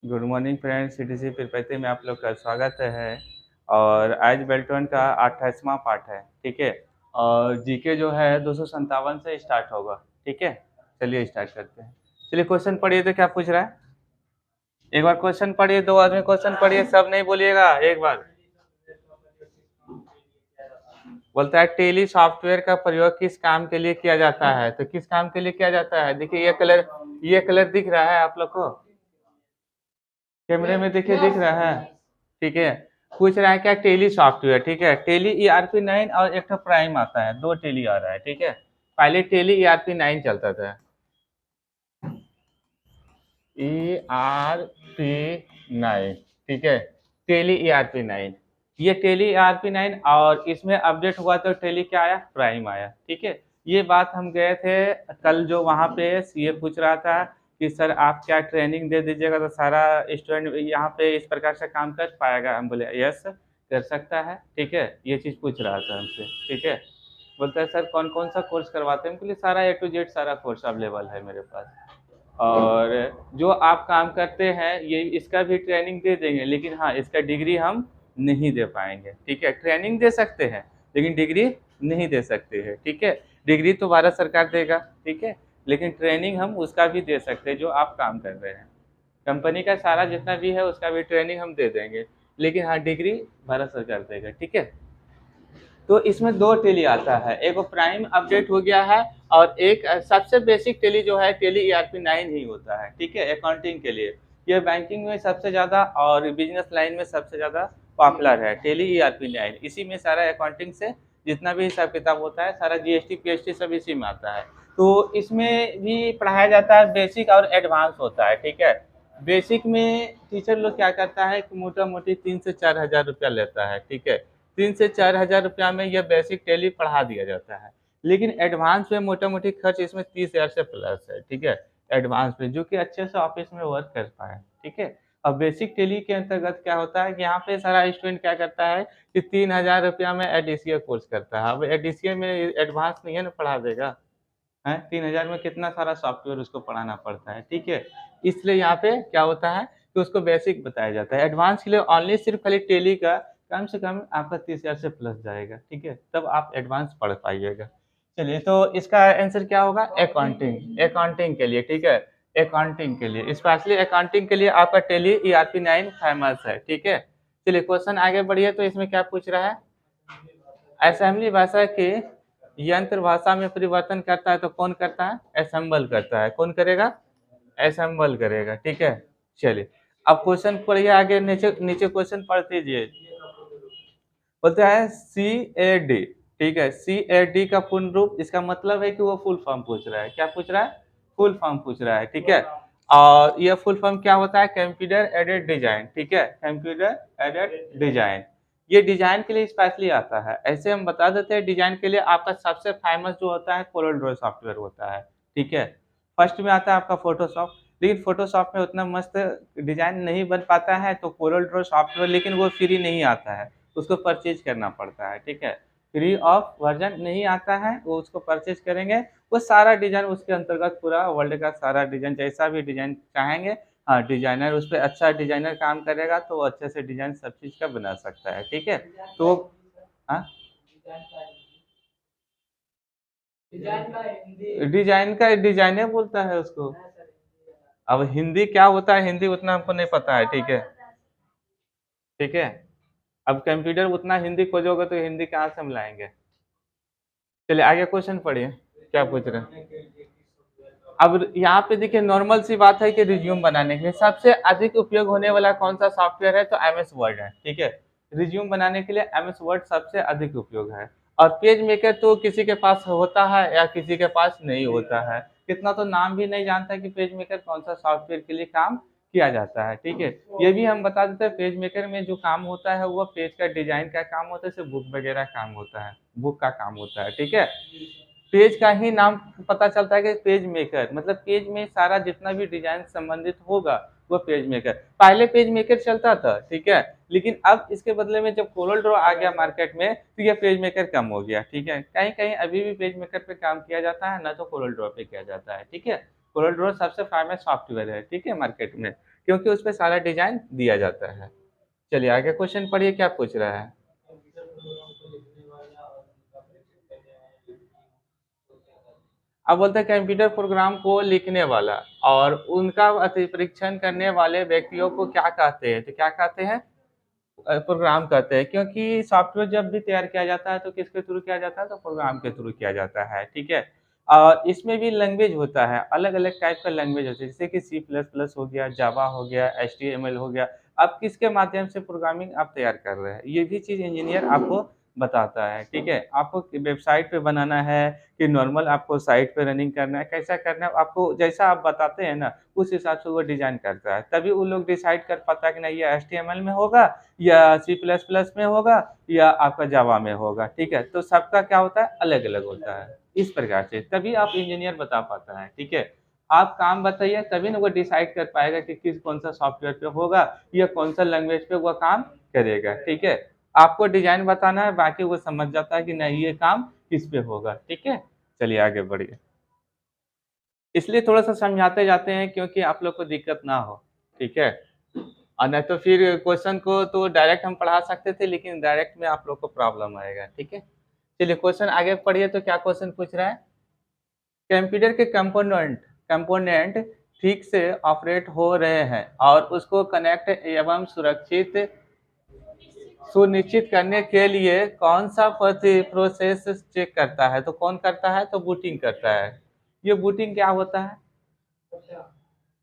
Good morning friends, CTC Tirupati में आप लोग का स्वागत है। और आज बेल्टन का 28वां पार्ट है, ठीक है। और जीके जो है 257 से स्टार्ट होगा, ठीक है। चलिए स्टार्ट करते हैं। चलिए क्वेश्चन पढ़िए तो क्या पूछ रहा है। एक बार क्वेश्चन पढ़िए, दो आदमी क्वेश्चन पढ़िए, सब नहीं बोलिएगा एक बार। बोलता है टेली सॉफ्टवेयर का प्रयोग किस काम के लिए किया जाता है। तो किस काम के लिए किया जाता है, देखिए ये कलर दिख रहा है आप लोग को, कैमरे में देखिए दिख रहा है, ठीक है। पूछ रहा है क्या, टेली सॉफ्टवेयर, ठीक है। टेली ERP9 और एक तो प्राइम आता है, दो टेली आ रहा है, ठीक है। पहले टेली ERP9 चलता था, ERP9, ठीक है। टेली ERP9, ये टेली ERP9 और इसमें अपडेट हुआ तो टेली क्या आया, प्राइम आया, ठीक है। ये बात हम गए थे कल, जो वहाँ पे सीए पूछ रहा था कि सर आप क्या ट्रेनिंग दे दीजिएगा तो सारा स्टूडेंट यहाँ पे इस प्रकार से काम कर पाएगा। हम बोले यस कर सकता है, ठीक है। ये चीज़ पूछ रहा था हमसे, ठीक है। बोलता है सर कौन कौन सा कोर्स करवाते हैं, बोले सारा A to Z सारा कोर्स अवेलेबल है मेरे पास। और जो आप काम करते हैं ये इसका भी ट्रेनिंग दे देंगे, लेकिन हाँ इसका डिग्री हम नहीं दे पाएंगे, ठीक है। ट्रेनिंग दे सकते हैं लेकिन डिग्री नहीं दे सकते हैं, ठीक है। डिग्री तो भारत सरकार देगा, ठीक है, लेकिन ट्रेनिंग हम उसका भी दे सकते हैं जो आप काम कर रहे हैं। कंपनी का सारा जितना भी है उसका भी ट्रेनिंग हम दे देंगे, लेकिन हाँ डिग्री भारत सरकार देगा, ठीक है। तो इसमें दो टेली आता है, एक प्राइम अपडेट हो गया है और एक सबसे बेसिक टेली जो है टेली ERP9 ही होता है, ठीक है। अकाउंटिंग के लिए ये बैंकिंग में सबसे ज़्यादा और बिजनेस लाइन में सबसे ज़्यादा पॉपुलर है टेली ERP9। इसी में सारा अकाउंटिंग से जितना भी हिसाब किताब होता है, सारा GST PST सब इसी में आता है। तो इसमें भी पढ़ाया जाता है, बेसिक और एडवांस होता है, ठीक है। बेसिक में टीचर लोग क्या करता है कि मोटा मोटी 3 से 4 हज़ार रुपया लेता है, ठीक है। 3 से 4 हज़ार रुपया में यह बेसिक टेली पढ़ा दिया जाता है, लेकिन एडवांस में मोटा मोटी खर्च इसमें 30 हज़ार से प्लस है, ठीक है। एडवांस में जो कि अच्छे से ऑफिस में वर्क कर पाए, ठीक है। और बेसिक टेली के अंतर्गत क्या होता है कि यहाँ पे सारा स्टूडेंट क्या करता है कि 3 हज़ार रुपया में एडीसीए कोर्स करता है। अब एडीसीए में एडवांस नहीं है ना, पढ़ा देगा है। 3 हज़ार में कितना सारा सॉफ्टवेयर उसको पढ़ाना पड़ता है, ठीक है। इसलिए यहाँ पे क्या होता है कि उसको बेसिक बताया जाता है। एडवांस के लिए ओनली सिर्फ खाली टेली का कम से कम आपका 30 हज़ार से प्लस जाएगा, ठीक है, तब आप एडवांस पढ़ पाइएगा। चलिए तो इसका आंसर क्या होगा, अकाउंटिंग, अकाउंटिंग के लिए, ठीक है। अकाउंटिंग के लिए, स्पेशली अकाउंटिंग के लिए आपका टेली ERP9 फेमस है, ठीक है। चलिए क्वेश्चन आगे बढ़िए, तो इसमें क्या पूछ रहा है, असेंबली भाषा के यंत्र भाषा में परिवर्तन करता है तो कौन करता है, असेंबल करता है। कौन करेगा, असेंबल करेगा, ठीक है। चलिए अब क्वेश्चन पढ़िए आगे, नीचे नीचे क्वेश्चन पढ़ दीजिए। बोलता है CAD, ठीक है। CAD का पूर्ण रूप, इसका मतलब है कि वो फुल फॉर्म पूछ रहा है। क्या पूछ रहा है, फुल फॉर्म पूछ रहा है, ठीक है। और ये फुल फॉर्म क्या होता है, कंप्यूटर एडेड डिजाइन, ठीक है। कंप्यूटर एडेड डिजाइन, ये डिजाइन के लिए स्पेशली आता है। ऐसे हम बता देते हैं, डिजाइन के लिए आपका सबसे फेमस जो होता है कोरल ड्रॉ सॉफ्टवेयर होता है, ठीक है। फर्स्ट में आता है आपका फोटोशॉप, लेकिन फोटोशॉप में उतना मस्त डिजाइन नहीं बन पाता है, तो कोरल ड्रॉ सॉफ्टवेयर, लेकिन वो फ्री नहीं आता है, उसको परचेज करना पड़ता है, ठीक है। फ्री ऑफ वर्जन नहीं आता है, वो उसको परचेज करेंगे। वो सारा डिजाइन उसके अंतर्गत, पूरा वर्ल्ड का सारा डिजाइन, जैसा भी डिजाइन चाहेंगे, हाँ डिजाइनर उस पर अच्छा डिजाइनर काम करेगा तो वो अच्छे से डिजाइन सब चीज़ का बना सकता है, ठीक है। तो हाँ, डिजाइन का डिजाइनर बोलता है उसको। अब हिंदी क्या होता है, हिंदी उतना हमको नहीं पता है, ठीक है, ठीक है। अब कंप्यूटर उतना हिंदी खोजोगे तो हिंदी कहाँ से हम लाएंगे। चलिए आगे क्वेश्चन पढ़िए, क्या पूछ रहे हैं। अब यहाँ पे देखिए, नॉर्मल सी बात है कि रिज्यूम बनाने के लिए सबसे अधिक उपयोग होने वाला कौन सा सॉफ्टवेयर है, तो MS वर्ड है, ठीक है। रिज्यूम बनाने के लिए MS वर्ड सबसे अधिक उपयोग है। और पेज मेकर तो किसी के पास होता है या किसी के पास नहीं होता है, कितना तो नाम भी नहीं जानता कि पेज मेकर कौन सा सॉफ्टवेयर के लिए काम किया जाता है, ठीक है। ये भी हम बता देते हैं, पेज मेकर में जो काम होता है वो पेज का डिजाइन का काम होता है, जैसे बुक वगैरह काम होता है, बुक का काम होता है, ठीक है। पेज का ही नाम पता चलता है कि पेज मेकर, मतलब पेज में सारा जितना भी डिजाइन संबंधित होगा वो पेज मेकर। पहले पेज मेकर चलता था, ठीक है, लेकिन अब इसके बदले में जब कोरल ड्रॉ आ गया मार्केट में तो ये पेज मेकर कम हो गया, ठीक है। कहीं कहीं अभी भी पेज मेकर पे काम किया जाता है, ना तो कोरल ड्रॉ पे किया जाता है, ठीक है। कोरल ड्रॉ सबसे फेमस सॉफ्टवेयर है, ठीक है, मार्केट में। क्योंकि उस पे सारा डिजाइन दिया जाता है। चलिए आगे क्वेश्चन पढ़िए, क्या पूछ रहा है। अब बोलते हैं कंप्यूटर प्रोग्राम को लिखने वाला और उनका परीक्षण करने वाले व्यक्तियों को क्या कहते हैं, तो क्या कहते हैं, प्रोग्राम कहते हैं। क्योंकि सॉफ्टवेयर जब भी तैयार किया जाता है तो किसके थ्रू किया जाता है, तो प्रोग्राम के थ्रू किया जाता है, ठीक है। और इसमें भी लैंग्वेज होता है, अलग अलग टाइप का लैंग्वेज होता है, जैसे कि सी प्लस प्लस हो गया, जावा हो गया, HTML हो गया। अब किसके माध्यम से प्रोग्रामिंग आप तैयार कर रहे हैं, ये भी चीज़ इंजीनियर आपको बताता है, ठीक है। आपको वेबसाइट पे बनाना है कि नॉर्मल आपको साइट पे रनिंग करना है, कैसा करना है, आपको जैसा आप बताते हैं ना उस हिसाब से वो डिज़ाइन करता है। तभी वो लोग डिसाइड कर पाता है कि नहीं ये HTML में होगा या सी प्लस प्लस में होगा या आपका जावा में होगा, ठीक है। तो सबका क्या होता है, अलग अलग होता है। इस प्रकार से तभी आप इंजीनियर बता पाता है, ठीक है। आप काम बताइए तभी ना वो डिसाइड कर पाएगा कि किस कौन सा सॉफ्टवेयर पे होगा या कौन सा लैंग्वेज पे वो काम करेगा, ठीक है। आपको डिजाइन बताना है, बाकी वो समझ जाता है कि नहीं ये काम किस पे होगा, ठीक है। चलिए आगे बढ़िए। इसलिए थोड़ा सा समझाते जाते हैं क्योंकि आप लोग को दिक्कत ना हो, ठीक है। और नहीं तो फिर क्वेश्चन को तो डायरेक्ट हम पढ़ा सकते थे, लेकिन डायरेक्ट में आप लोग को प्रॉब्लम आएगा, ठीक है। चलिए क्वेश्चन आगे पढ़िए, तो क्या क्वेश्चन पूछ रहा है। कंप्यूटर के कंपोनेंट कंपोनेंट ठीक से ऑपरेट हो रहे हैं और उसको कनेक्ट एवं सुरक्षित सुनिश्चित करने के लिए कौन सा प्रोसेस चेक करता है, तो कौन करता है, तो बूटिंग करता है। ये बूटिंग क्या होता है,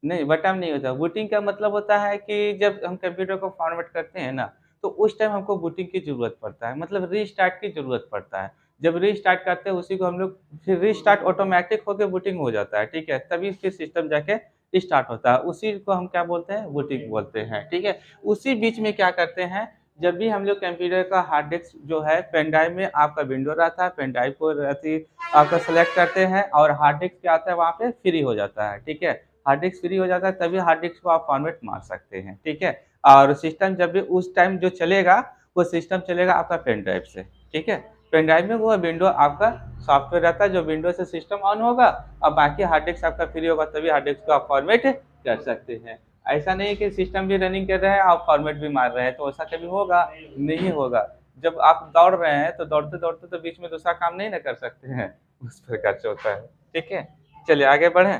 नहीं बटन नहीं होता। बूटिंग का मतलब होता है कि जब हम कंप्यूटर को फॉर्मेट करते हैं ना, तो उस टाइम हमको बूटिंग की ज़रूरत पड़ता है, मतलब रीस्टार्ट की ज़रूरत पड़ता है। जब रीस्टार्ट करते हैं उसी को हम लोग, फिर रीस्टार्ट ऑटोमैटिक होके बूटिंग हो जाता है, ठीक है? तभी फिर सिस्टम जाके स्टार्ट होता है, उसी को हम क्या बोलते हैं, बूटिंग बोलते हैं, ठीक है? उसी बीच में क्या करते हैं, जब भी हम लोग कंप्यूटर का हार्ड डिस्क जो है, पेन ड्राइव में आपका विंडो रहता है, पेन ड्राइव को रहती आपका सेलेक्ट करते हैं और हार्ड डिस्क क्या आता है वहाँ पे फ्री हो जाता है, ठीक है? हार्ड डिस्क फ्री हो जाता है तभी हार्ड डिस्क को आप फॉर्मेट मार सकते हैं, ठीक है। और सिस्टम जब भी उस टाइम जो चलेगा, वो सिस्टम चलेगा आपका पेन ड्राइव से, ठीक है। पेन ड्राइव में वो विंडो आपका सॉफ्टवेयर रहता है, जो विंडो से सिस्टम ऑन होगा और बाकी हार्ड डिस्क आपका फ्री होगा, तभी हार्ड डिस्क को आप फॉर्मेट कर सकते हैं। ऐसा नहीं कि सिस्टम भी रनिंग कर रहे हैं आप फॉर्मेट भी मार रहे हैं, तो ऐसा कभी होगा नहीं होगा। जब आप दौड़ रहे हैं तो दौड़ते दौड़ते तो बीच में दूसरा काम नहीं ना कर सकते हैं, उस प्रकार से होता है, ठीक है। चलिए आगे बढ़ें।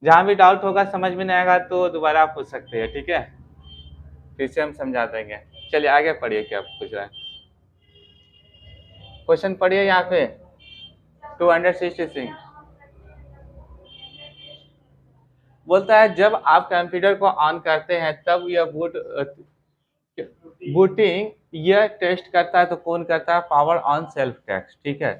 जहाँ भी डाउट होगा, समझ में नहीं आएगा तो दोबारा आप पूछ सकते हैं, ठीक है। फिर से हम समझा देंगे। चलिए आगे पढ़िए, क्या पूछ रहा है, क्वेश्चन पढ़िए यहाँ पे 266। बोलता है जब आप कंप्यूटर को ऑन करते हैं तब यह बूटिंग यह टेस्ट करता है, तो कौन करता है, पावर ऑन सेल्फ टेक्स्ट, ठीक है।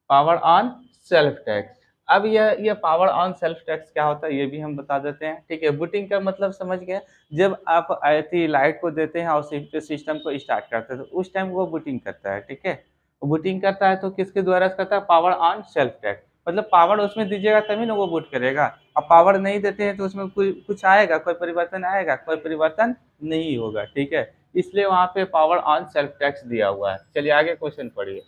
Power on self text. अब यह पावर ऑन सेल्फ टेक्स्ट क्या होता है ये भी हम बता देते हैं, ठीक है। बूटिंग का मतलब समझ गए, जब आप आईटी लाइट को देते हैं और सिस्टम को स्टार्ट करते हैं तो उस टाइम वो बूटिंग करता है, ठीक है। बूटिंग करता है तो किसके द्वारा करता है, पावर ऑन सेल्फ टेक्स्ट। मतलब पावर उसमें दीजिएगा तभी ना वो बूट करेगा। अब पावर नहीं देते हैं तो उसमें कोई कुछ आएगा, कोई परिवर्तन आएगा, कोई परिवर्तन नहीं होगा, ठीक है। इसलिए वहाँ पे पावर ऑन सेल्फ टेक्स्ट दिया हुआ है। चलिए आगे क्वेश्चन पढ़िए।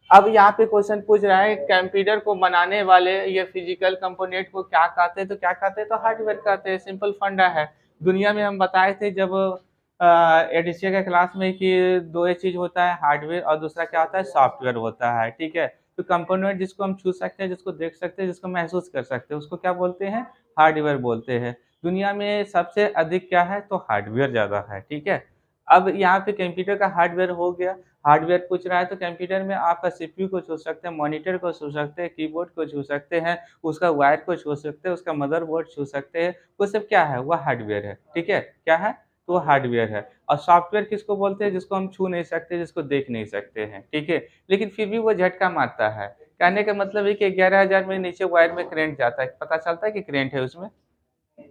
अब यहाँ पे क्वेश्चन पूछ रहा है कंप्यूटर को बनाने वाले ये फिजिकल कंपोनेंट को क्या कहते हैं, तो क्या कहते हैं, तो हार्डवेयर कहते हैं। सिंपल फंडा है। दुनिया में हम बताए थे जब एडीसीए के क्लास में कि दो ही चीज होता है, हार्डवेयर और दूसरा क्या होता है, सॉफ्टवेयर होता है, ठीक है। तो कंपोनेंट जिसको हम छू सकते हैं, जिसको देख सकते हैं, जिसको महसूस कर सकते हैं, उसको क्या बोलते हैं, हार्डवेयर बोलते हैं। दुनिया में सबसे अधिक क्या है, तो हार्डवेयर ज्यादा है, ठीक है। अब यहाँ पे कंप्यूटर का हार्डवेयर हो गया। हार्डवेयर पूछ रहा है तो कंप्यूटर में आपका सीपीयू को छू सकते हैं, मॉनिटर को छू सकते हैं, कीबोर्ड को छू सकते हैं, उसका वायर को छू सकते हैं, उसका मदरबोर्ड छू सकते हैं। वो सब क्या है, वो हार्डवेयर है, ठीक है। क्या है, तो वो हार्डवेयर है। और सॉफ्टवेयर किसको बोलते हैं, जिसको हम छू नहीं सकते, जिसको देख नहीं सकते हैं, ठीक है। लेकिन फिर भी वो झटका मारता है। कहने का मतलब है कि 11,000 में नीचे वायर में करंट जाता है, पता चलता है कि करंट है उसमें,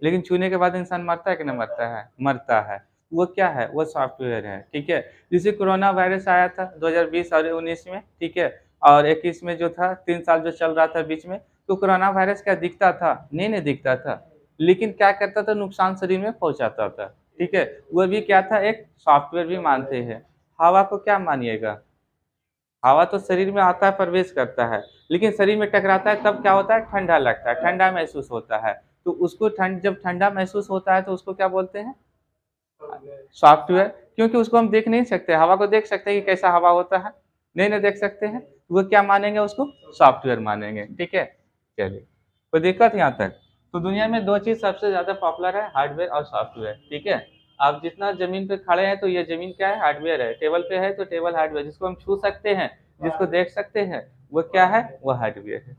लेकिन छूने के बाद इंसान मरता है कि नहीं मरता है, मरता है। वो क्या है, वो सॉफ्टवेयर है, ठीक है। जैसे कोरोना वायरस आया था 2020 और 19 में, ठीक है। और 21 में जो था, 3 साल जो चल रहा था बीच में, तो कोरोना वायरस क्या दिखता था, नहीं दिखता था। लेकिन क्या करता था, नुकसान शरीर में पहुंचाता था, ठीक है। वो भी क्या था, एक सॉफ्टवेयर भी मानते हैं। हवा को क्या मानिएगा, हवा तो शरीर में आता है, प्रवेश करता है, लेकिन शरीर में टकराता है तब क्या होता है, ठंडा लगता है, ठंडा महसूस होता है। तो उसको जब ठंडा महसूस होता है तो उसको क्या बोलते हैं? सॉफ्टवेयर। क्योंकि उसको हम देख नहीं सकते, हवा को देख सकते हैं कि कैसा हवा होता है? नहीं ना देख सकते हैं, वो क्या मानेंगे उसको? सॉफ्टवेयर मानेंगे, ठीक है? चलिए, कोई दिक्कत यहाँ तक? तो दुनिया में 2 चीज़ सबसे ज़्यादा पॉपुलर है, हार्डवेयर और सॉफ्टवेयर, ठीक है? आप जितना ज़मीन पे खड़े हैं तो ये ज़मीन क्या है? हार्डवेयर है, टेबल पे है तो टेबल हार्डवेयर, जिसको हम छू सकते हैं, जिसको देख सकते हैं, वो क्या है? वो हार्डवेयर है।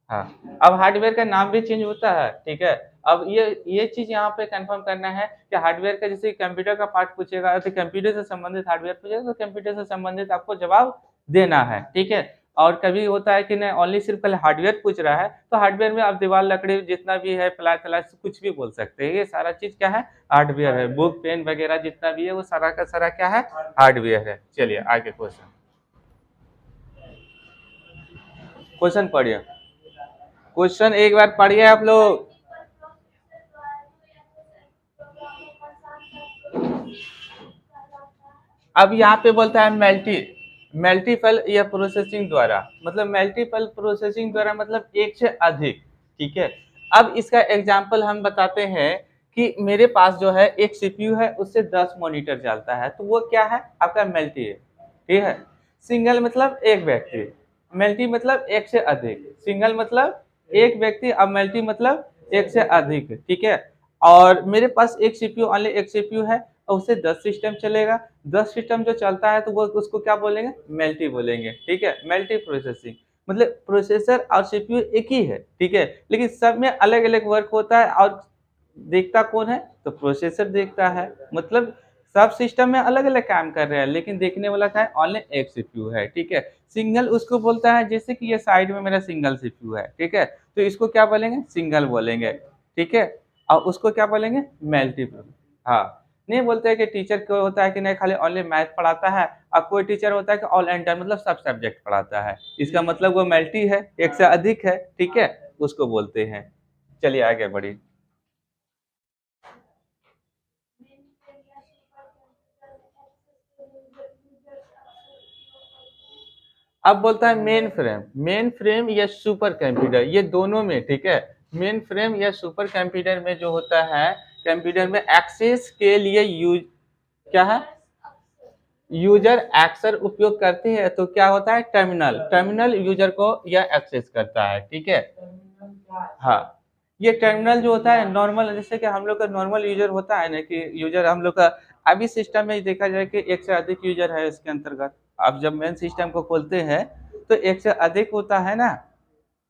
हाँ, अब हार्डवेयर का नाम भी चेंज होता है, ठीक है? अब ये चीज़ यहाँ पे कन्फर्म करना है कि हार्डवेयर का जैसे कंप्यूटर का पार्ट पूछेगा तो कंप्यूटर से संबंधित हार्डवेयर पूछेगा तो कंप्यूटर से संबंधित आपको जवाब देना है, ठीक है? और कभी होता है कि नहीं ओनली सिर्फ खाली हार्डवेयर पूछ रहा है, तो हार्डवेयर में आप दीवार, लकड़ी जितना भी है प्लाई-तलाई कुछ भी बोल सकते हैं। ये सारा चीज़ क्या है? हार्डवेयर है। बुक, पेन वगैरह जितना भी है वो सारा का सारा क्या है? हार्डवेयर है। चलिए आगे क्वेश्चन। क्वेश्चन पढ़िए। क्वेश्चन एक बार पढ़िए आप लोग। अब यहाँ पे बोलता है मल्टीपल या प्रोसेसिंग द्वारा, मतलब मल्टीपल प्रोसेसिंग द्वारा मतलब एक से अधिक, ठीक है? अब इसका एग्जांपल हम बताते हैं कि मेरे पास जो है एक सीपीयू है, उससे 10 मॉनिटर चलता है, तो वो क्या है? आपका मल्टी है, ठीक है? सिंगल मतलब एक व्यक्ति, मल्टी मतलब एक से अधिक, सिंगल मतलब एक व्यक्ति, अब मल्टी मतलब एक से अधिक, ठीक है? और मेरे पास एक सीपीयू, ओनली एक सीपीयू है और उससे 10 सिस्टम चलेगा। 10 सिस्टम जो चलता है तो वो उसको क्या बोलेंगे? मल्टी बोलेंगे, ठीक है? मल्टी प्रोसेसिंग मतलब प्रोसेसर और सीपीयू एक ही है, ठीक है? लेकिन सब में अलग-अलग वर्क होता है और देखता कौन है? तो प्रोसेसर देखता है। मतलब सब सिस्टम में अलग-अलग काम कर रहे हैं, लेकिन देखने वाला क्या है? ओनली एक सीपीयू है, ठीक है? सिंगल उसको बोलता है जैसे कि ये साइड में मेरा सिंगल सीपीयू है, ठीक है? तो इसको क्या बोलेंगे? सिंगल बोलेंगे, ठीक है? और उसको क्या बोलेंगे? मल्टीपल। हाँ। नहीं बोलते हैं कि टीचर को होता है कि नहीं खाली ओनली मैथ पढ़ाता है और कोई टीचर होता है कि ऑल एंटर मतलब सब सब्जेक्ट पढ़ाता है। इसका मतलब वो मल्टी है, एक से अधिक है, ठीक है? उसको बोलते हैं। चलिए आगे बढ़िए। अब बोलता है मेन फ्रेम या सुपर कंप्यूटर, ये दोनों में, ठीक है? मेन फ्रेम या सुपर कंप्यूटर में जो होता है, कंप्यूटर में एक्सेस के लिए यूज क्या है? यूजर अक्सर उपयोग करते हैं तो क्या होता है? टर्मिनल यूजर को यह एक्सेस करता है, ठीक है? हाँ, ये टर्मिनल जो होता है नॉर्मल, जैसे कि हम लोग का नॉर्मल यूजर होता है ना कि यूजर हम लोग का अभी सिस्टम में देखा जाए कि एक से अधिक यूजर है इसके अंतर्गत। आप जब मेन सिस्टम को खोलते हैं तो एक से अधिक होता है ना?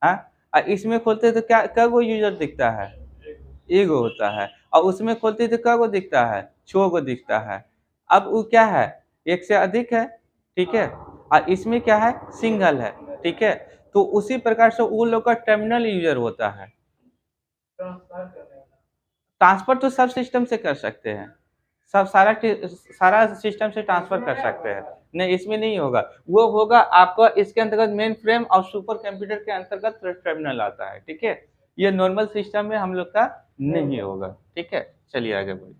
हाँ, इसमें खोलते हैं तो क्या कै गो यूजर दिखता है? एगो होता है और उसमें खोलते हैं तो कै गो दिखता है? 6 गो दिखता है। अब वो क्या है? एक से अधिक है, ठीक है? और इसमें क्या है? सिंगल है, ठीक है? तो उसी प्रकार से वो लोग का टर्मिनल यूजर होता है। ट्रांसफर तो सब सिस्टम से कर सकते हैं। सब सारा सिस्टम से ट्रांसफर कर सकते हैं। नहीं, इसमें नहीं होगा। वो होगा आपका इसके अंतर्गत मेन फ्रेम और सुपर कंप्यूटर के अंतर्गत टर्मिनल आता है, ठीक है? ये नॉर्मल सिस्टम में हम लोग का नहीं होगा, ठीक है? चलिए आगे बढ़िए।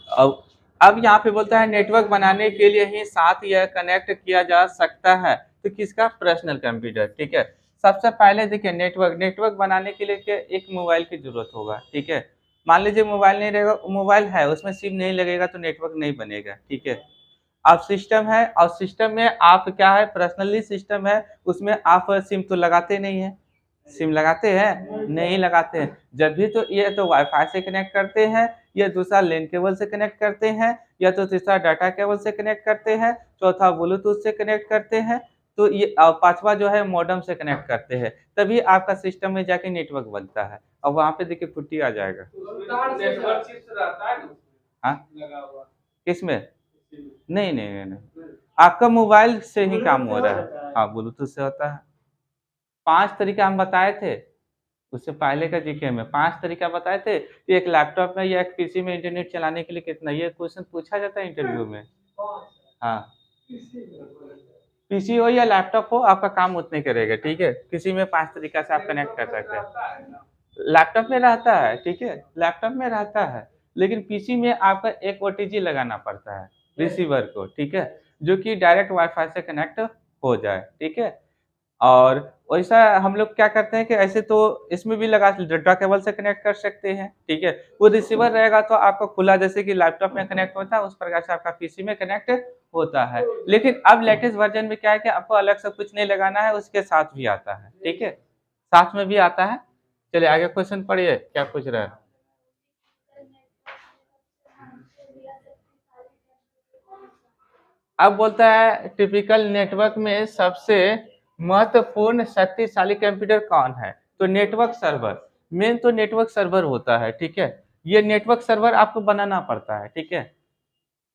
अब अब यहाँ पे बोलता है नेटवर्क बनाने के लिए ही साथ यह कनेक्ट किया जा सकता है, तो किसका? पर्सनल कंप्यूटर, ठीक है? सबसे पहले देखिए नेटवर्क बनाने के लिए क्या एक मोबाइल की ज़रूरत होगा, ठीक है? मान लीजिए मोबाइल नहीं रहेगा, मोबाइल है उसमें सिम नहीं लगेगा तो नेटवर्क नहीं बनेगा, ठीक है? अब सिस्टम है और सिस्टम में आप क्या है पर्सनली सिस्टम है, उसमें आप सिम तो लगाते नहीं हैं। सिम लगाते हैं? नहीं लगाते हैं। जब भी तो ये तो वाईफ़ाई से कनेक्ट करते हैं, या दूसरा लैन केबल से कनेक्ट करते हैं, या तो तीसरा डाटा केबल से कनेक्ट करते हैं, चौथा ब्लूटूथ से कनेक्ट करते हैं, तो ये पाँचवा जो है मॉडेम से कनेक्ट करते हैं। तभी आपका सिस्टम में जाके नेटवर्क बनता है और वहाँ पे देखिए पुट्टी आ जाएगा। नेटवर्क चिप्स रहता है ना? हाँ? लगा हुआ। किसमें? नहीं, नहीं, नहीं, नहीं। आपका मोबाइल से ही काम हो रहा है। हाँ, ब्लूटूथ से होता है। 5 तरीका हम बताए थे, उससे पहले का जीके में 5 तरीका बताए थे कि एक लैपटॉप में या एक पीसी में इंटरनेट चलाने के लिए कितना, ये क्वेश्चन पूछा जाता है इंटरव्यू में। हाँ, पीसी हो या लैपटॉप हो आपका काम उतने करेगा, ठीक है? किसी में 5 तरीका से आप कनेक्ट कर सकते हैं। लैपटॉप में रहता है, ठीक है? लैपटॉप में रहता है। लेकिन पीसी में आपका एक ओटीजी लगाना पड़ता है रिसीवर को, ठीक है? जो कि डायरेक्ट वाईफ़ाई से कनेक्ट हो जाए, ठीक है? और वैसा हम लोग क्या करते हैं कि ऐसे तो इसमें भी लगा डाटा केबल से कनेक्ट कर सकते हैं, ठीक है? वो रिसीवर रहेगा तो आपका खुला जैसे कि लैपटॉप में कनेक्ट होता है, उस प्रकार से आपका पीसी में कनेक्ट होता है। लेकिन अब लेटेस्ट वर्ज़न में क्या है कि आपको अलग से कुछ नहीं लगाना है, उसके साथ भी आता है, ठीक है? साथ में भी आता है। चलिए आगे क्वेश्चन पढ़िए, क्या पूछ रहा है? अब बोलता है टिपिकल नेटवर्क में सबसे महत्वपूर्ण शक्तिशाली कंप्यूटर कौन है? तो नेटवर्क सर्वर, मेन तो नेटवर्क सर्वर होता है, ठीक है? ये नेटवर्क सर्वर आपको बनाना पड़ता है, ठीक है?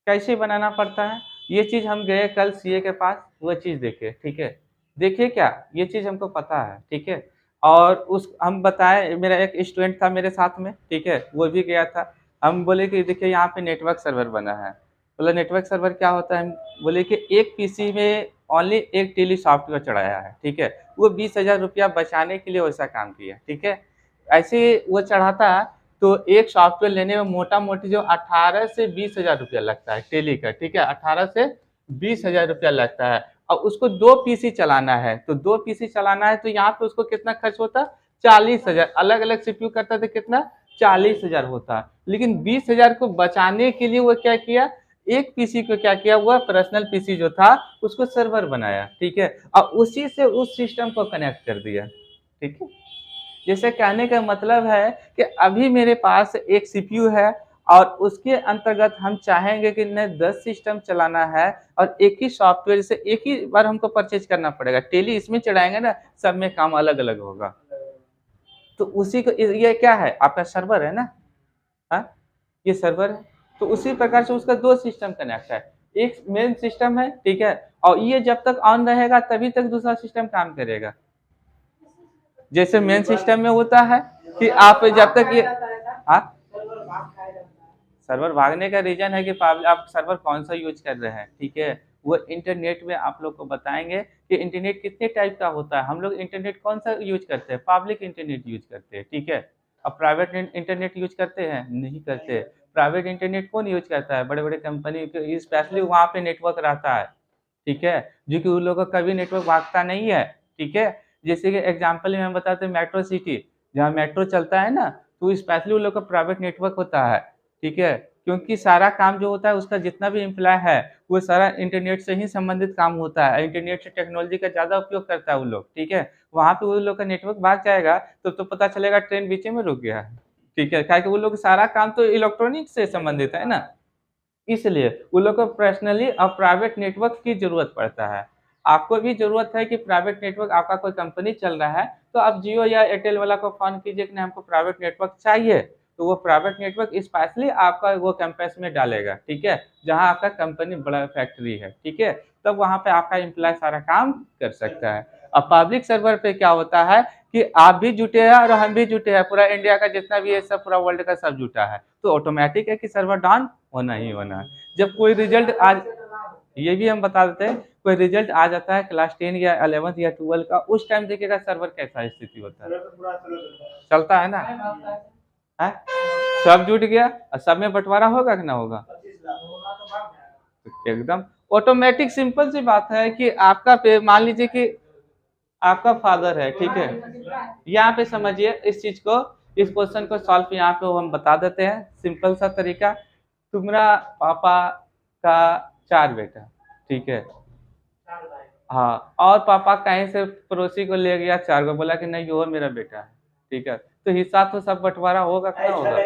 कैसे बनाना पड़ता है? ये चीज़ हम गए कल सीए के पास, वो चीज़ देखे, ठीक है? देखिए क्या, ये चीज़ हमको पता है, ठीक है? और उस हम बताए मेरा एक स्टूडेंट था मेरे साथ में, ठीक है? वो भी गया था। हम बोले कि देखिए यहाँ पे नेटवर्क सर्वर बना है। बोला नेटवर्क सर्वर क्या होता है? हम बोले कि एक पीसी में ओनली एक टेली सॉफ्टवेयर चढ़ाया है, ठीक है? वो ₹20,000 बचाने के लिए वैसा काम किया, ठीक है? ऐसे वो चढ़ाता है तो एक सॉफ्टवेयर लेने में मोटा-मोटी जो 18 से 20,000 रुपया लगता है टेली का, ठीक है? 18 से 20,000 रुपया लगता है और उसको 2 पीसी चलाना है, तो 2 पीसी चलाना है तो यहाँ पे उसको कितना खर्च होता? 40,000 अलग-अलग सीपीयू करता तो कितना? 40,000 होता। लेकिन 20,000 को बचाने के लिए वो क्या किया? एक पीसी को क्या किया? वह पर्सनल पीसी जो था उसको सर्वर बनाया, ठीक है? और उसी से उस सिस्टम को कनेक्ट कर दिया, ठीक है? जैसे कहने का मतलब है कि अभी मेरे पास एक सीपीयू है और उसके अंतर्गत हम चाहेंगे कि नहीं 10 सिस्टम चलाना है और एक ही सॉफ्टवेयर से एक ही बार हमको परचेज़ करना पड़ेगा। टेली इसमें चलाएँगे ना, सब में काम अलग-अलग होगा। तो उसी को ये क्या है? आपका सर्वर है ना? हाँ? ये सर्वर है। तो उसी प्रकार से उसका 2 सिस्टम कनेक्ट है। एक मेन सिस्टम है, ठीक है? और ये जब तक ऑन रहेगा तभी तक दूसरा सिस्टम काम करेगा। जैसे मेन सिस्टम में होता है कि आप जब तक ये हाँ? सर्वर भागने का रीज़न है कि आप सर्वर कौन-सा यूज़ कर रहे हैं, ठीक है? वो इंटरनेट में आप लोग को बताएँगे कि इंटरनेट कितने टाइप का होता है। हम लोग इंटरनेट कौन-सा यूज़ करते हैं? पब्लिक इंटरनेट यूज़ करते हैं, ठीक है? अब प्राइवेट इंटरनेट यूज़ करते हैं? नहीं करते। प्राइवेट इंटरनेट कौन यूज़ करता है? बड़े-बड़े कंपनी के स्पेशली वहाँ पे नेटवर्क रहता है। ठीक है? जो कि उन लोगों का कभी नेटवर्क भागता नहीं है, ठीक है? जैसे कि एग्ज़ाम्पल में हम बताते हैं मेट्रो सिटी, जहाँ मेट्रो चलता है ना, तो स्पेशली उन लोग का प्राइवेट नेटवर्क होता है, ठीक है? क्योंकि सारा काम जो होता है उसका जितना भी एम्प्लॉय है, वो सारा इंटरनेट से ही संबंधित काम होता है। इंटरनेट से टेक्नोलॉजी का ज़्यादा उपयोग करता है वो लोग, ठीक है? वहाँ पे उन लोग का नेटवर्क भाग जाएगा, तो पता चलेगा ट्रेन बीचे में रुक गया है, ठीक है? काहे कि वो लोग सारा काम तो इलेक्ट्रॉनिक से संबंधित है ना। इसलिए उन लोग को पर्सनली और प्राइवेट नेटवर्क की ज़रूरत पड़ता है। आपको भी ज़रूरत है कि प्राइवेट नेटवर्क आपका कोई कंपनी चल रहा है, तो आप जियो या एयरटेल वाला को फ़ोन कीजिए कि नहीं हमको प्राइवेट नेटवर्क चाहिए, तो वो प्राइवेट नेटवर्क स्पेशली आपका वो कैंपस में डालेगा, ठीक है? जहाँ आपका कंपनी बड़ा फैक्ट्री है, ठीक है? तब वहाँ पे आपका एम्प्लॉयी सारा काम कर सकता है। और पब्लिक सर्वर पे क्या होता है कि आप भी जुटे हैं और हम भी जुटे हैं, पूरा इंडिया का जितना भी है सब पूरा वर्ल्ड का सब जुटा है, तो ऑटोमैटिक है कि सर्वर डाउन होना ही होना है। जब कोई रिज़ल्ट आज ये भी हम बता देते हैं, कोई रिज़ल्ट आ जाता है क्लास 10 या 11th या 12 का, उस टाइम देखिएगा सर्वर कैसा स्थिति होता है। चलता है ना? हैं? सब जुट गया और सब में बँटवारा होगा कि ना होगा? एकदम ऑटोमैटिक सिंपल सी बात है कि आपका पे मान लीजिए कि आपका फादर है, ठीक है? यहाँ पे समझिए इस चीज़ को, इस क्वेश्चन को सॉल्व यहाँ पे हम बता देते हैं, सिंपल सा तरीका। तुम्हारा पापा का 4 बेटा, ठीक है? हाँ, और पापा कहीं से पड़ोसी को ले गया 4 को, बोला कि नहीं ये मेरा बेटा है, ठीक है? तो हिस्सा तो सब बँटवारा होगा कि ना होगा?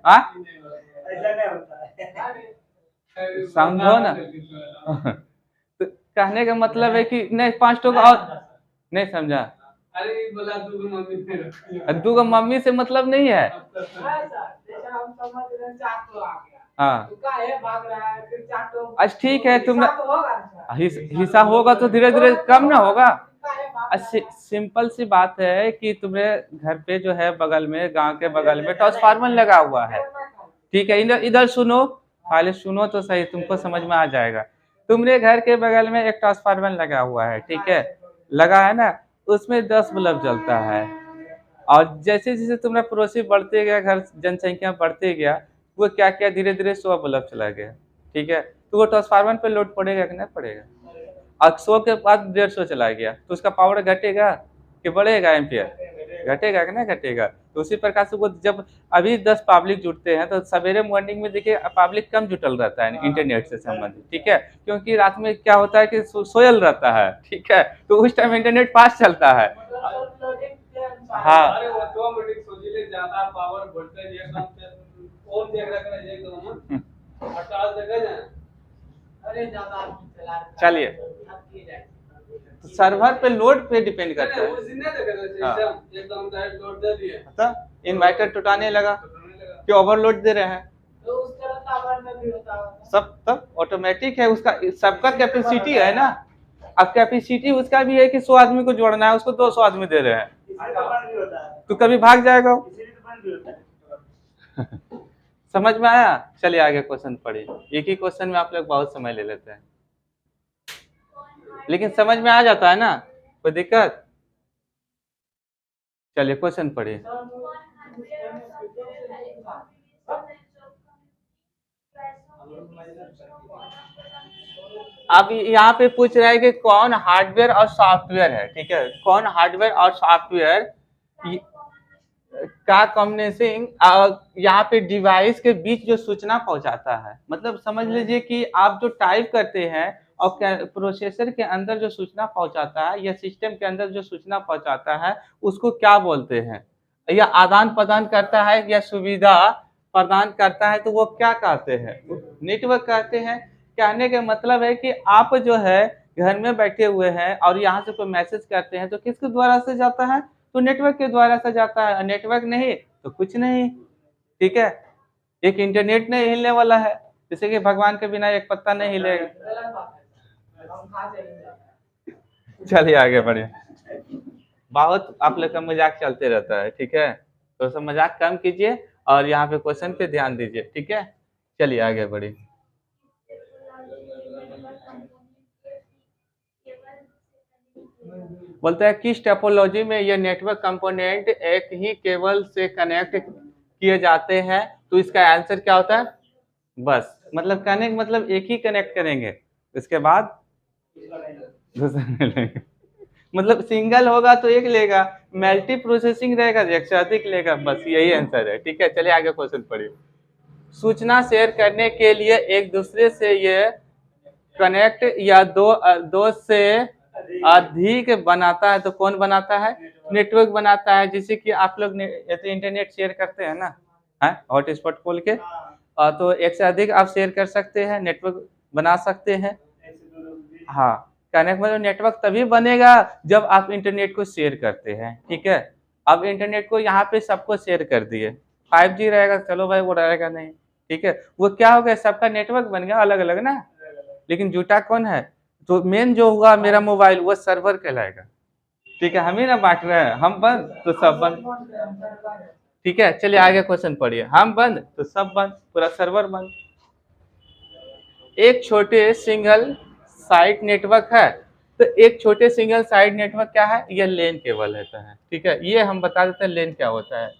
हाँ? समझो ना। तो कहने का मतलब है कि नहीं 5 ठो और नहीं समझा? अरे बोला 2 गो मम्मी से रख लिया। 2 गो मम्मी से मतलब नहीं है। जैसे हम समझ रहे हैं 4 ठो आ गया। हाँ। तो काहे भाग रहा है फिर 4 ठो अच्छा ठीक है तुम हिस्सा तो होगा ना। हिस्सा होगा तो धीरे-धीरे कम ना होगा? सिंपल सी बात है कि तुम्हें घर पे जो है बगल में गाँव के बगल में ट्रांसफार्मर लगा हुआ है। ठीक है, इधर इधर सुनो, पहले सुनो तो सही तुमको समझ में आ जाएगा। तुम्हारे घर के बगल में एक ट्रांसफार्मर लगा हुआ है, ठीक है? लगा है ना? उसमें 10 बल्ब जलता है, और जैसे जैसे तुम्हारा पड़ोसी बढ़ते गया, घर जनसंख्या बढ़ते गया, वो क्या किया, धीरे धीरे 100 बल्ब चला गया। ठीक है, तो वो ट्रांसफार्मर पे लोड पड़ेगा कि नहीं पड़ेगा। अब 100 के बाद 150 चला गया तो उसका पावर घटेगा कि बढ़ेगा, एम्पियर घटेगा कि नहीं घटेगा। तो उसी प्रकार से वो जब अभी 10 पब्लिक जुटते हैं तो सवेरे मॉर्निंग में देखिए पब्लिक कम जुटल रहता है इंटरनेट से संबंधित। ठीक है, क्योंकि रात में क्या होता है कि सोयल रहता है। ठीक है, तो उस टाइम इंटरनेट फास्ट चलता है। हाँ, चलिए, तो सर्वर पे लोड पे डिपेंड करता है। हाँ, इन्वर्टर टूटाने लगा कि ओवरलोड दे रहे हैं, सब तब ऑटोमेटिक है। उसका सबका कैपेसिटी है ना। अब कैपेसिटी उसका भी है कि 100 आदमी को जोड़ना है, उसको 200 आदमी दे रहे हैं, तो कभी भाग जाएगा। समझ में आया। चलिए आगे क्वेश्चन पढ़िए। एक ही क्वेश्चन में आप लोग बहुत समय ले लेते हैं, लेकिन समझ में आ जाता है ना, कोई दिक्कत। चलिए क्वेश्चन पढ़िए। अब यहाँ पे पूछ रहा है कि कौन हार्डवेयर और सॉफ्टवेयर है। ठीक है, कौन हार्डवेयर और सॉफ्टवेयर का कॉम्बिनेशन यहाँ पे डिवाइस के बीच जो सूचना पहुंचाता है। मतलब समझ लीजिए कि आप जो टाइप करते हैं और प्रोसेसर के अंदर जो सूचना पहुंचाता है या सिस्टम के अंदर जो सूचना पहुंचाता है उसको क्या बोलते हैं, या आदान प्रदान करता है या सुविधा प्रदान करता है, तो वो क्या कहते हैं, नेटवर्क कहते हैं। कहने का मतलब है कि आप जो है घर में बैठे हुए हैं और यहाँ से कोई मैसेज करते हैं तो किसके द्वारा से जाता है, तो नेटवर्क के द्वारा से जाता है। नेटवर्क नहीं तो कुछ नहीं। ठीक है, एक इंटरनेट नहीं हिलने वाला है, जैसे कि भगवान के बिना एक पत्ता नहीं हिलेगा। चलिए आगे बढ़े। बहुत आप लोग का मजाक चलते रहता है। ठीक है, तो सब मजाक कम कीजिए और यहाँ पे क्वेश्चन पे ध्यान दीजिए। ठीक है, चलिए आगे बढ़िए। बोलता है किस टोपोलॉजी में ये नेटवर्क कंपोनेंट एक ही केबल से कनेक्ट किए जाते हैं, तो इसका आंसर क्या होता है, बस। मतलब कहने का मतलब एक ही कनेक्ट करेंगे, इसके बाद दूसरा नहीं लेंगे। मतलब सिंगल होगा तो एक लेगा, मल्टी प्रोसेसिंग रहेगा तो एक से अधिक लेगा, बस यही आंसर है। ठीक है, चलिए आगे क्वेश्चन पढ़िए। सूचना शेयर करने के लिए एक दूसरे से ये कनेक्ट या दो से अधिक बनाता है, तो कौन बनाता है, नेटवर्क बनाता है। जैसे कि आप लोग इंटरनेट शेयर करते हैं ना, है हॉटस्पॉट खोल के, तो एक से अधिक आप शेयर कर सकते हैं, नेटवर्क बना सकते हैं। हाँ, कहने का मतलब नेटवर्क तभी बनेगा जब आप इंटरनेट को शेयर करते हैं। ठीक है, अब इंटरनेट को यहाँ पे सबको शेयर कर दिए, 5G रहेगा, चलो भाई वो रहेगा नहीं। ठीक है, वो क्या हो गया, सबका नेटवर्क बन गया अलग अलग ना, लेकिन जुटा कौन है, तो मेन जो हुआ मेरा मोबाइल वो सर्वर कहलाएगा। ठीक है, हम ही ना बांट रहे हैं, हम बंद तो सब बंद। ठीक है, चलिए आगे क्वेश्चन पढ़िए। हम बंद तो सब बंद, पूरा सर्वर बंद। एक छोटे सिंगल साइट नेटवर्क है, तो एक छोटे सिंगल साइट नेटवर्क क्या है, ये लेन केबल होता है। ठीक है, ये हम बता देते हैं लेन क्या होता है।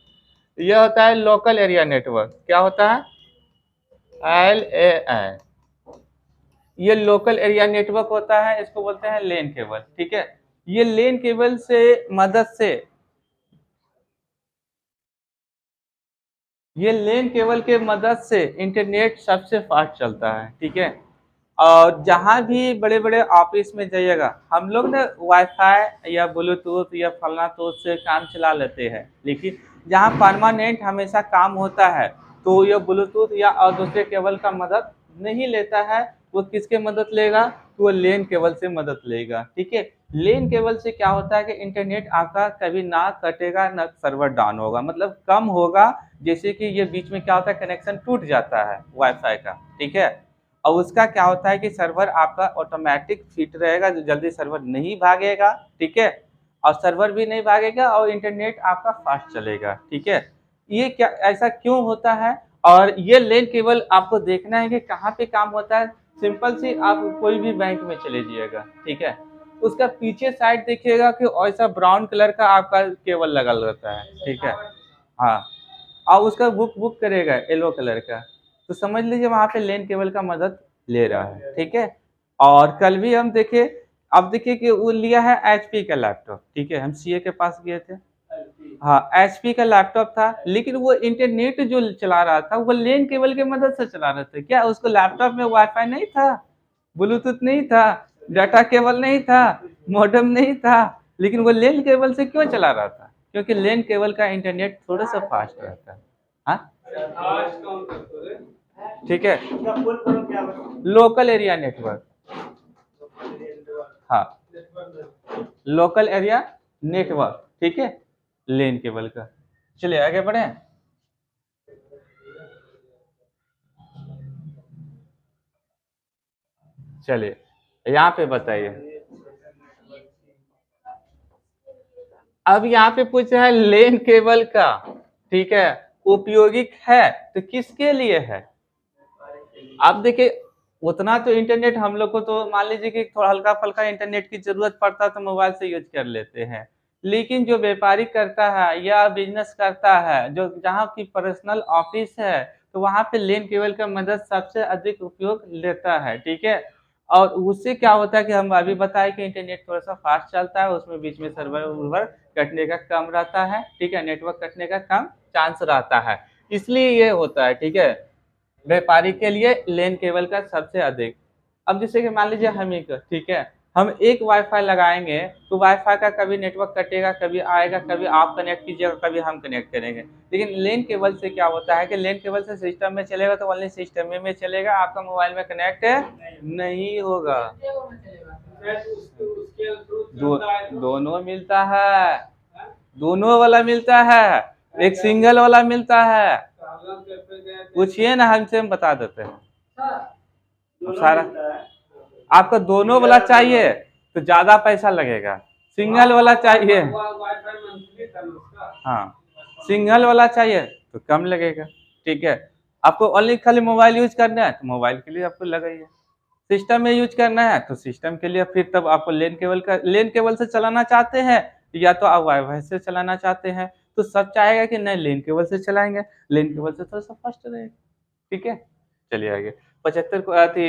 यह होता है लोकल एरिया नेटवर्क। क्या होता है, LAN, ये लोकल एरिया नेटवर्क होता है, इसको बोलते हैं लेन केबल। ठीक है, ये लेन केबल से मदद से, ये लेन केबल के मदद से इंटरनेट सबसे फास्ट चलता है। ठीक है, और जहाँ भी बड़े बड़े ऑफिस में जाइएगा, हम लोग ना वाईफाई या ब्लूटूथ या फलना तो से काम चला लेते हैं, लेकिन जहाँ परमानेंट हमेशा काम होता है तो ये ब्लूटूथ या और दूसरे केबल का मदद नहीं लेता है। वो किसके मदद लेगा, तो वो लेन केबल से मदद लेगा। ठीक है, लेन केबल से क्या होता है कि इंटरनेट आपका कभी ना कटेगा ना सर्वर डाउन होगा, मतलब कम होगा। जैसे कि ये बीच में क्या होता है, कनेक्शन टूट जाता है वाईफाई का। ठीक है, और उसका क्या होता है कि सर्वर आपका ऑटोमेटिक फिट रहेगा, जो जल्दी सर्वर नहीं भागेगा। ठीक है, और सर्वर भी नहीं भागेगा और इंटरनेट आपका फास्ट चलेगा। ठीक है, ये क्या ऐसा क्यों होता है, और ये लेन केबल आपको देखना है कि कहाँ पे काम होता है। सिंपल सी, आप कोई भी बैंक में चले जाइएगा। ठीक है, उसका पीछे साइड देखिएगा कि ऐसा ब्राउन कलर का आपका केबल लगा रहता है, ठीक है। हाँ, और उसका बुक बुक करेगा येलो कलर का, तो समझ लीजिए वहाँ पे लेन केबल का मदद ले रहा है, ठीक है। और कल भी हम देखे, अब देखिए कि वो लिया है एचपी का लैपटॉप, ठीक है, हम सीए के पास गए थे। हाँ, एचपी का लैपटॉप था, लेकिन वो इंटरनेट जो चला रहा था वो लेन केबल की मदद से चला रहे थे। क्या उसको लैपटॉप में वाईफाई नहीं था, ब्लूटूथ नहीं था, डाटा केबल नहीं था, मॉडेम नहीं था, लेकिन वो लेन केबल से क्यों चला रहा था? क्योंकि लेन केबल का इंटरनेट थोड़ा सा फास्ट रहता है। हाँ, ठीक है, लोकल एरिया नेटवर्क। हाँ, लोकल एरिया नेटवर्क, ठीक है, लेन केबल का। चलिए आगे बढ़े। चलिए यहाँ पे बताइए, अब यहाँ पे पूछ रहा है लेन केबल का, ठीक है, उपयोगिक है तो किसके लिए है? आप देखिए, उतना तो इंटरनेट हम लोग को तो मान लीजिए कि थोड़ा हल्का फल्का इंटरनेट की जरूरत पड़ता तो मोबाइल से यूज कर लेते हैं, लेकिन जो व्यापारी करता है या बिजनेस करता है, जो जहाँ की पर्सनल ऑफिस है, तो वहाँ पे लेन केबल का मदद सबसे अधिक उपयोग लेता है, ठीक है। और उससे क्या होता है कि हम अभी बताए कि इंटरनेट थोड़ा सा फास्ट चलता है, उसमें बीच में सर्वर वर्वर कटने का कम रहता है, ठीक है, नेटवर्क कटने का कम चांस रहता है, इसलिए ये होता है, ठीक है। व्यापारी के लिए लेन केबल का सबसे अधिक। अब जैसे कि मान लीजिए हम ही का, ठीक है, हम एक वाईफाई लगाएंगे तो वाईफाई का कभी नेटवर्क कटेगा, कभी आएगा, कभी आप कनेक्ट कीजिएगा, कभी हम कनेक्ट करेंगे। लेकिन लेन केबल से क्या होता है कि लेन केबल से सिस्टम में चलेगा तो ओनली सिस्टम में चलेगा, आपका मोबाइल में कनेक्ट नहीं होगा। दोनों मिलता है, दोनों वाला मिलता है, एक सिंगल वाला मिलता है। पूछिए ना, हमसे हम बता देते हैं सारा। आपको दोनों वाला चाहिए तो ज्यादा पैसा लगेगा, सिंगल वाला चाहिए, हाँ, सिंगल वाला चाहिए तो कम लगेगा, ठीक है। आपको ओनली खाली मोबाइल यूज करना है तो मोबाइल के लिए आपको लगाइए, सिस्टम में यूज करना है तो सिस्टम के लिए फिर तब आपको लेन केबल से चलाना चाहते हैं या तो आप वाईफाई से चलाना चाहते हैं, तो सब चाहेगा कि नहीं लेन केबल से चलाएंगे, लेन केबल से थोड़ा सा फास्ट रहेगा, ठीक है। चलिए आगे, 75 को आती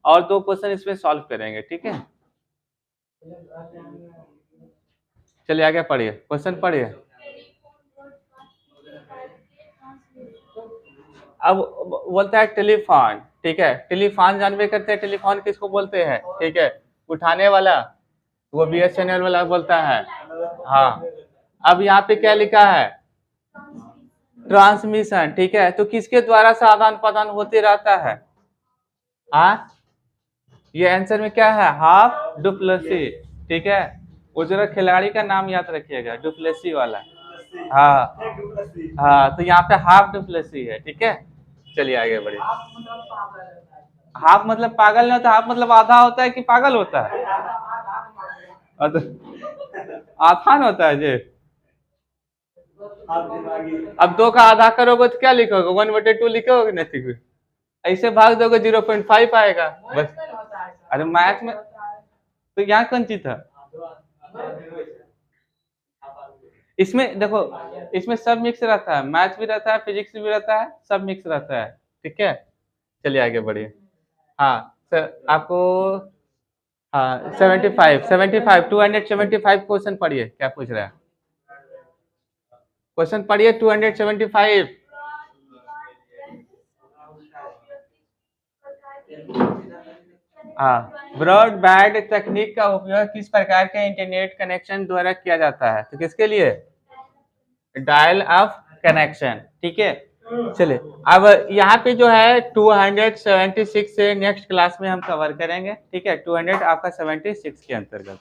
और 2 क्वेश्चन इसमें सॉल्व करेंगे, ठीक है। चलिए आगे पढ़िए, क्वेश्चन पढ़िए। अब बोलता है टेलीफोन, ठीक है, टेलीफोन जानबे करते हैं, टेलीफोन किसको बोलते हैं, ठीक है, उठाने वाला, वो बीएसएनएल वाला बोलता है। हाँ, अब यहाँ पे क्या लिखा है, ट्रांसमिशन, ठीक है, तो किसके द्वारा से आदान प्रदान होते रहता है? हाँ, ये आंसर में क्या है, हाफ डुप्लेसी, ठीक है, वो जरा खिलाड़ी का नाम याद रखिएगा, डुप्लेसी वाला। हाँ हाँ, तो यहाँ पे हाफ डुप्लेसी है, ठीक है। चलिए आगे बढ़िए। हाफ मतलब पागल नहीं होता, हाफ मतलब आधा होता है कि पागल होता है? आसान होता है जी। अब 2 का आधा करोगे तो क्या लिखोगे, 1/2 लिखोगे नहीं, ऐसे भाग दोगे 0.5 आएगा बस। अरे मैथ में तो यहाँ कौन चीज था, इसमें देखो, इसमें सब मिक्स रहता है, मैथ भी रहता है, फिजिक्स भी रहता है, सब मिक्स रहता है, ठीक है। चलिए आगे बढ़िए। हाँ सर, आपको हाँ 75 275 क्वेश्चन पढ़िए, क्या पूछ रहा है, क्वेश्चन पढ़िए 275। हाँ, ब्रॉडबैंड तकनीक का उपयोग किस प्रकार के इंटरनेट कनेक्शन द्वारा किया जाता है, तो किसके लिए, डायल अप कनेक्शन, ठीक है। चलिए, अब यहाँ पे जो है 276 से नेक्स्ट क्लास में हम कवर करेंगे, ठीक है, 200 आपका 76 के अंतर्गत।